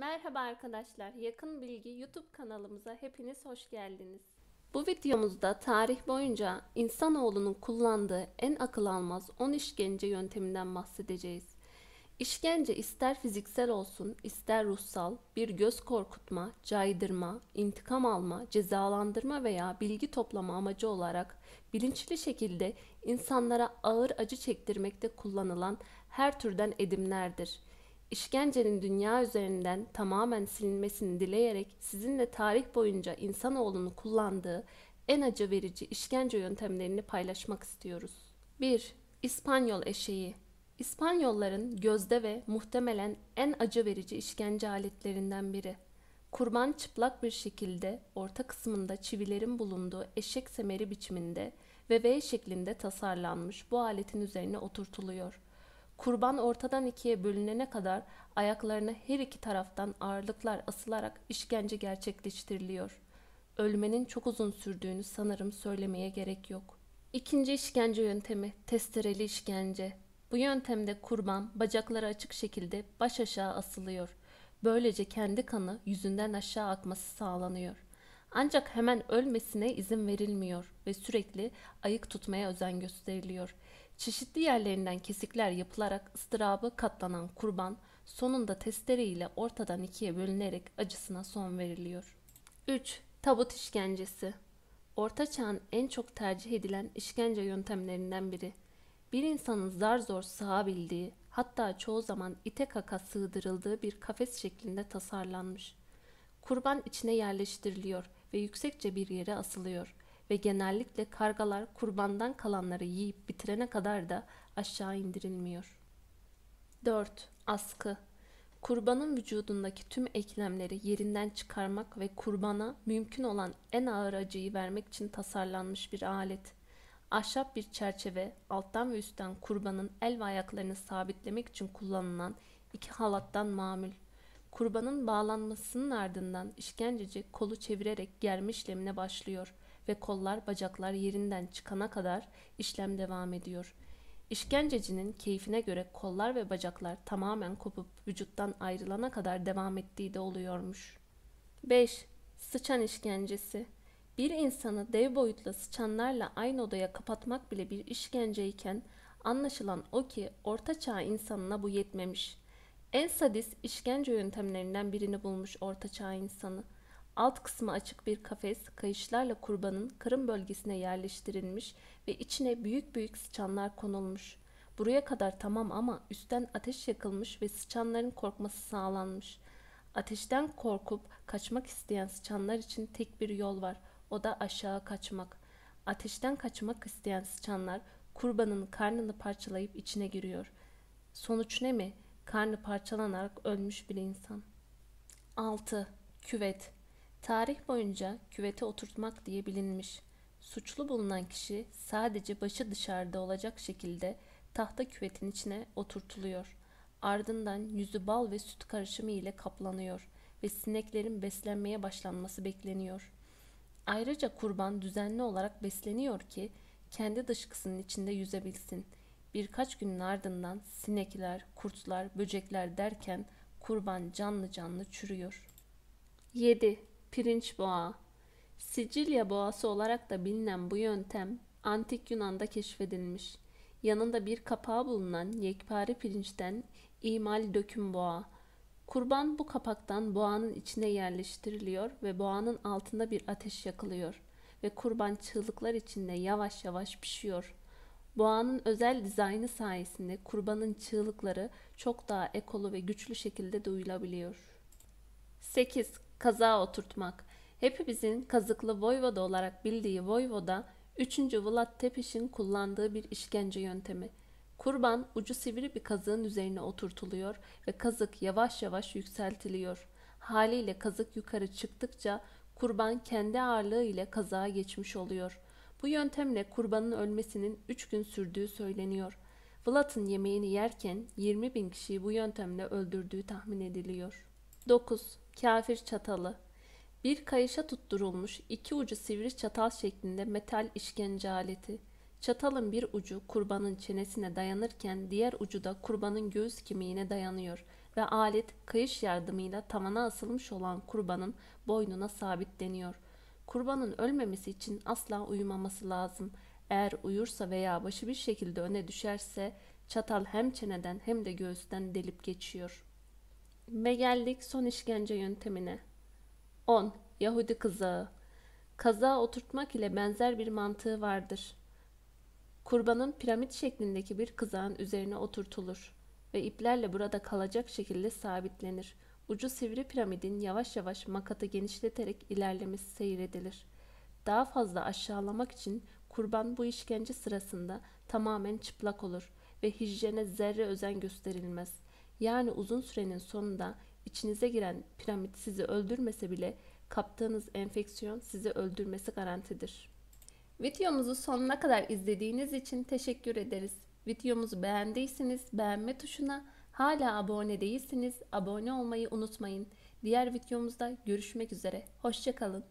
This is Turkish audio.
Merhaba arkadaşlar, Yakın Bilgi YouTube kanalımıza hepiniz hoş geldiniz. Bu videomuzda tarih boyunca insanoğlunun kullandığı en akıl almaz 10 işkence yönteminden bahsedeceğiz. İşkence ister fiziksel olsun, ister ruhsal, bir göz korkutma, caydırma, intikam alma, cezalandırma veya bilgi toplama amacı olarak bilinçli şekilde insanlara ağır acı çektirmekte kullanılan her türden edimlerdir. İşkencenin dünya üzerinden tamamen silinmesini dileyerek sizinle tarih boyunca insanoğlunun kullandığı en acı verici işkence yöntemlerini paylaşmak istiyoruz. 1. İspanyol eşeği. İspanyolların gözde ve muhtemelen en acı verici işkence aletlerinden biri. Kurban çıplak bir şekilde orta kısmında çivilerin bulunduğu eşek semeri biçiminde ve V şeklinde tasarlanmış bu aletin üzerine oturtuluyor. Kurban ortadan ikiye bölünene kadar ayaklarına her iki taraftan ağırlıklar asılarak işkence gerçekleştiriliyor. Ölmenin çok uzun sürdüğünü sanırım söylemeye gerek yok. İkinci işkence yöntemi testereli işkence. Bu yöntemde kurban bacakları açık şekilde baş aşağı asılıyor. Böylece kendi kanı yüzünden aşağı akması sağlanıyor. Ancak hemen ölmesine izin verilmiyor ve sürekli ayık tutmaya özen gösteriliyor. Çeşitli yerlerinden kesikler yapılarak ıstırabı katlanan kurban sonunda testere ile ortadan ikiye bölünerek acısına son veriliyor. 3. Tabut işkencesi. Orta Çağ'ın en çok tercih edilen işkence yöntemlerinden biri. Bir insanın zar zor sığabildiği, hatta çoğu zaman ite kaka sığdırıldığı bir kafes şeklinde tasarlanmış. Kurban içine yerleştiriliyor ve yüksekçe bir yere asılıyor ve genellikle kargalar kurbandan kalanları yiyip bitirene kadar da aşağı indirilmiyor. 4. Askı. Kurbanın vücudundaki tüm eklemleri yerinden çıkarmak ve kurbana mümkün olan en ağır acıyı vermek için tasarlanmış bir alet. Ahşap bir çerçeve, alttan ve üstten kurbanın el ve ayaklarını sabitlemek için kullanılan iki halattan mamul. Kurbanın bağlanmasının ardından işkenceci kolu çevirerek germe işlemine başlıyor ve kollar bacaklar yerinden çıkana kadar işlem devam ediyor. İşkencecinin keyfine göre kollar ve bacaklar tamamen kopup vücuttan ayrılana kadar devam ettiği de oluyormuş. 5. Sıçan işkencesi. Bir insanı dev boyutlu sıçanlarla aynı odaya kapatmak bile bir işkenceyken anlaşılan o ki Orta Çağ insanına bu yetmemiş. En sadist işkence yöntemlerinden birini bulmuş Orta Çağ insanı. Alt kısmı açık bir kafes, kayışlarla kurbanın karın bölgesine yerleştirilmiş ve içine büyük büyük sıçanlar konulmuş. Buraya kadar tamam ama üstten ateş yakılmış ve sıçanların korkması sağlanmış. Ateşten korkup kaçmak isteyen sıçanlar için tek bir yol var, o da aşağı kaçmak. Ateşten kaçmak isteyen sıçanlar kurbanın karnını parçalayıp içine giriyor. Sonuç ne mi? Karnı parçalanarak ölmüş bir insan. 6. Küvet. Tarih boyunca küvete oturtmak diye bilinmiş. Suçlu bulunan kişi sadece başı dışarıda olacak şekilde tahta küvetin içine oturtuluyor. Ardından yüzü bal ve süt karışımı ile kaplanıyor ve sineklerin beslenmeye başlanması bekleniyor. Ayrıca kurban düzenli olarak besleniyor ki kendi dışkısının içinde yüzebilsin. Birkaç günün ardından sinekler, kurtlar, böcekler derken kurban canlı canlı çürüyor. 7. Pirinç boğa. Sicilya boğası olarak da bilinen bu yöntem Antik Yunan'da keşfedilmiş. Yanında bir kapağı bulunan yekpare pirinçten imal döküm boğa. Kurban bu kapaktan boğanın içine yerleştiriliyor ve boğanın altında bir ateş yakılıyor ve kurban çığlıklar içinde yavaş yavaş pişiyor. Boğanın özel dizaynı sayesinde kurbanın çığlıkları çok daha ekolu ve güçlü şekilde duyulabiliyor. 8. Kazağa oturtmak. Hepimizin kazıklı voyvoda olarak bildiği voyvoda 3. Vlad Tepes'in kullandığı bir işkence yöntemi. Kurban ucu sivri bir kazığın üzerine oturtuluyor ve kazık yavaş yavaş yükseltiliyor. Haliyle kazık yukarı çıktıkça kurban kendi ağırlığı ile kazağa geçmiş oluyor. Bu yöntemle kurbanın ölmesinin 3 gün sürdüğü söyleniyor. Vlad'ın yemeğini yerken 20.000 kişiyi bu yöntemle öldürdüğü tahmin ediliyor. 9. Kafir çatalı. Bir kayışa tutturulmuş iki ucu sivri çatal şeklinde metal işkence aleti. Çatalın bir ucu kurbanın çenesine dayanırken diğer ucu da kurbanın göğüs kemiğine dayanıyor ve alet kayış yardımıyla tavana asılmış olan kurbanın boynuna sabitleniyor. Kurbanın ölmemesi için asla uyumaması lazım. Eğer uyursa veya başı bir şekilde öne düşerse çatal hem çeneden hem de göğüsten delip geçiyor. Ve geldik son işkence yöntemine. 10. Yahudi kızağı. Kazağa oturtmak ile benzer bir mantığı vardır. Kurbanın piramit şeklindeki bir kızağın üzerine oturtulur ve iplerle burada kalacak şekilde sabitlenir. Ucu sivri piramidin yavaş yavaş makatı genişleterek ilerlemesi seyredilir. Daha fazla aşağılamak için kurban bu işkence sırasında tamamen çıplak olur ve hijyene zerre özen gösterilmez. Yani uzun sürenin sonunda içinize giren piramit sizi öldürmese bile kaptığınız enfeksiyon sizi öldürmesi garantidir. Videomuzu sonuna kadar izlediğiniz için teşekkür ederiz. Videomuzu beğendiyseniz beğenme tuşuna, hala abone değilseniz abone olmayı unutmayın. Diğer videomuzda görüşmek üzere. Hoşça kalın.